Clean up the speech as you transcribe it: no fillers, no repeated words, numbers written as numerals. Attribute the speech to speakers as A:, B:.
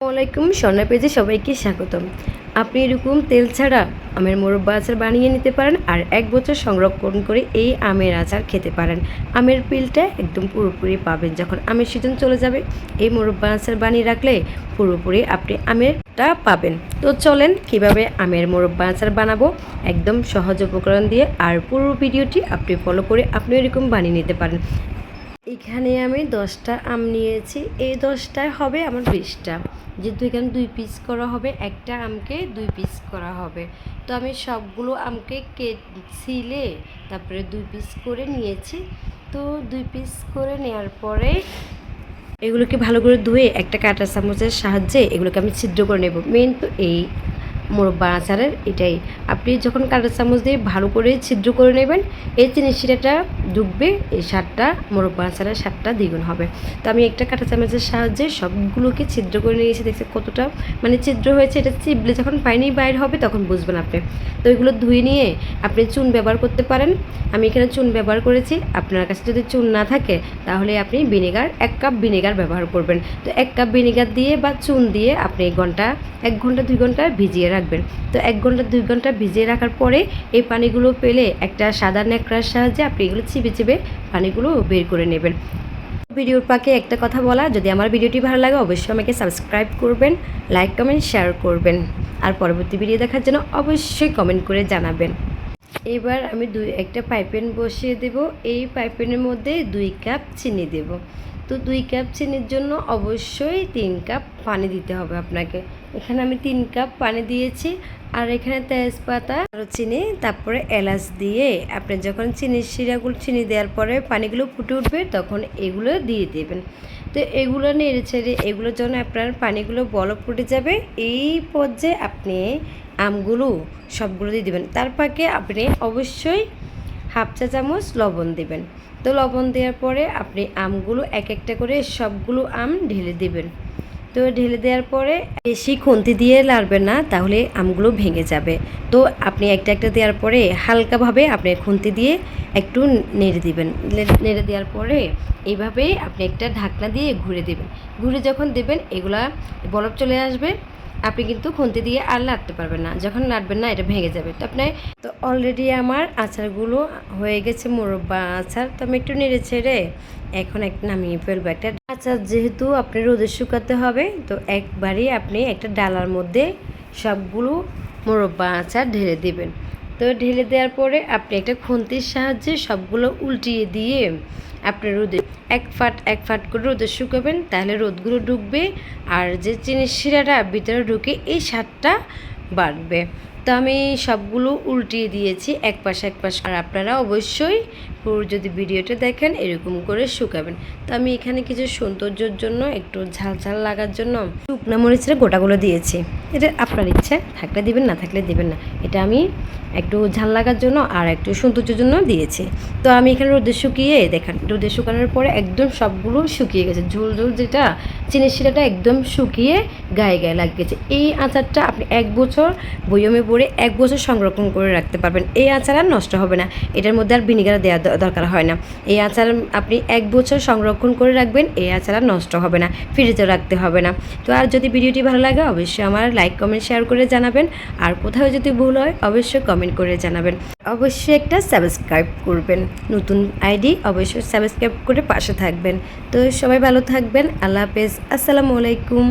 A: আসসালামাইকুম স্বর্ণা পেজে সবাইকে স্বাগতম। আপনি এরকম তেল ছাড়া আমের মোরব্বা আচার বানিয়ে নিতে পারেন আর 1 বছর সংরক্ষণ করে এই আমের আচার খেতে পারেন। আমের পিলটা একদম পুরোপুরি পাবেন যখন আমের সিজন চলে যাবে। এই মোরব্বা আচার বানিয়ে রাখলে পুরোপুরি আপনি আমেরটা পাবেন। তো চলেন কিভাবে আমের মোরব্বা আচার বানাবো একদম সহজ উপকরণ দিয়ে, আর পুরো ভিডিওটি আপনি ফলো করে আপনি এরকম বানিয়ে নিতে পারেন। এখানে আমি 10টা আম নিয়েছি, এই 10টায় হবে আমার 20টা, যেহেতু এখানে 2 পিস করা হবে, একটা আমকে 2 পিস করা হবে। তো আমি সবগুলো আমকে ছিলে তারপরে 2 পিস করে নিয়েছি। তো 2 পিস করে নেওয়ার পরে এগুলোকে ভালো করে ধুয়ে একটা কাঁটা চামচের সাহায্যে এগুলোকে আমি ছিদ্র করে নেব। মেন তো এই মোরব্বা আচারের এটাই, আপনি যখন কাঁটা চামচ দিয়ে ভালো করে ছিদ্র করে নেবেন, এই চিনি শিরাটা ঢুকবে, এই স্বাদটা মোরব্বা আচারের স্বাদটা দ্বিগুণ হবে। তো আমি একটা কাঁটা চামচের সাহায্যে সবগুলোকে ছিদ্র করে নিয়েছি। দেখছি কতটা ছিদ্র হয়েছে, এটা চিবলে যখন পানি বাইর হবে তখন বুঝবেন আপনি। তো এগুলো ধুয়ে নিয়ে আপনি চুন ব্যবহার করতে পারেন। আমি এখানে চুন ব্যবহার করেছি, আপনার কাছে যদি চুন না থাকে তাহলে আপনি ভিনেগার 1 কাপ ভিনেগার ব্যবহার করবেন। তো 1 কাপ ভিনেগার দিয়ে বা চুন দিয়ে আপনি 1 ঘন্টা 2 ঘন্টা ভিজিয়ে রাখবেন। তো 1 ঘন্টা 2 ঘন্টা ভিজিয়ে রাখার পরে এই পানিগুলো পেলে একটা সাদা ন্যাকড়ার সাহায্যে আপনি এগুলো চিবে চিবে পানিগুলো বের করে নেবেন। ভিডিওর পাকে একটা কথা বলা, যদি আমার ভিডিওটি ভালো লাগে অবশ্যই আমাকে সাবস্ক্রাইব করবেন, লাইক কমেন্ট শেয়ার করবেন, আর পরবর্তী ভিডিও দেখার জন্য অবশ্যই কমেন্ট করে জানাবেন। এবার আমি একটা পাইপেন বসিয়ে দেব। এই পাইপেনের মধ্যে 2 কাপ চিনি দেব। তো 2 কাপ চিনির জন্য অবশ্যই 3 কাপ পানি দিতে হবে আপনাকে। এখানে আমি 3 কাপ পানি দিয়েছি, আর এখানে তেজপাতা আর চিনি, তারপরে এলাচ দিয়ে আপনি যখন চিনি দেওয়ার পরে পানিগুলো ফুটে উঠবে তখন এগুলো দিয়ে দেবেন। তো এগুলো নেড়ে ছেড়ে এগুলোর জন্য আপনার পানিগুলো বলক ফুটে যাবে। এই পর্যায়ে আপনি আমগুলো সবগুলো দিয়ে দেবেন। তার ফাঁকে আপনি অবশ্যই 1/2 চা চামচ লবণ দেবেন। তো লবণ দেওয়ার পরে আপনি আমগুলো এক একটা করে সবগুলো আম ঢেলে দেবেন। তো ঢেলে দেওয়ার পরে বেশি খুন্তি দিয়ে লাড়বেন না, তাহলে আমগুলো ভেঙে যাবে। তো আপনি একটা একটা দেওয়ার পরে হালকাভাবে আপনি খুন্তি দিয়ে একটু নেড়ে দিবেন। নেড়ে দেওয়ার পরে এইভাবেই আপনি একটা ঢাকনা দিয়ে ঘুরে দেবেন। ঘুরে যখন দেবেন এগুলা বরফ চলে আসবে, আপনি কিন্তু খুন্তি দিয়ে আর লাড়তে পারবেন না। যখন লাড়বেন না এটা ভেঙে যাবে। তো অলরেডি আমার আচারগুলো হয়ে গেছে, মোরব্বা আচার। তো আমি একটু নেড়ে ছেড়ে এখন নামিয়ে ফেলবো। একটা আচার যেহেতু আপনি রোদে শুকাতে হবে, তো একবারই আপনি একটা ডালার মধ্যে সবগুলো মোরব্বা আচার ঢেলে দেবেন। তো ঢেলে দেওয়ার পরে আপনি একটা খুন্তির সাহায্যে সবগুলো উল্টিয়ে দিয়ে আপনি রোদে এক ফাট করে রোদে শুকাবেন, তাহলে রোদগুলো ঢুকবে আর যে চিনির শিরাটা ভিতরে ঢুকে এই স্বাদটা বাড়বে। তো আমি সবগুলো উল্টিয়ে দিয়েছি এক পাশ। আর আপনারা অবশ্যই পুরো যদি ভিডিওটা দেখেন এরকম করে শুকাবেন। তো আমি এখানে কিছু সৌন্দর্যের জন্য একটু ঝাল ঝাল লাগার জন্য শুকনা মরিচের গোটাগুলো দিয়েছি। এটা আপনার ইচ্ছা, থাকলে দিবেন না থাকলে দিবেন না। এটা আমি একটু ঝাল লাগার জন্য আর একটু সৌন্দর্যের জন্য দিয়েছি। তো আমি এখানে রোদে শুকিয়ে দেখেন, রোদে শুকানোর পরে একদম সবগুলো শুকিয়ে গেছে। ঝোল যেটা চিনির শিরাটা একদম শুকিয়ে গায়ে গায়ে লাগিয়েছে। এই আচারটা আপনি 1 বছর বয়মে ভরে 1 বছর সংরক্ষণ করে রাখতে পারবেন। এই আচার আর নষ্ট হবে না, এটার মধ্যে আর ভিনেগার দেওয়া দরকার হয় না। এই আচার আপনি 1 বছর সংরক্ষণ করে রাখবেন, এই আচার আর নষ্ট হবে না, ফ্রিজে রাখতে হবে না। তো আর যদি ভিডিওটি ভালো লাগে অবশ্যই আমার লাইক কমেন্ট শেয়ার করে জানাবেন, আর কোথাও যদি ভুল হয় অবশ্যই কমেন্ট করে জানাবেন। অবশ্যই একটা সাবস্ক্রাইব করবেন, নতুন আইডি অবশ্যই সাবস্ক্রাইব করে পাশে থাকবেন। তো সবাই ভালো থাকবেন, আল্লাহ হাফেজ, আসসালামু আলাইকুম।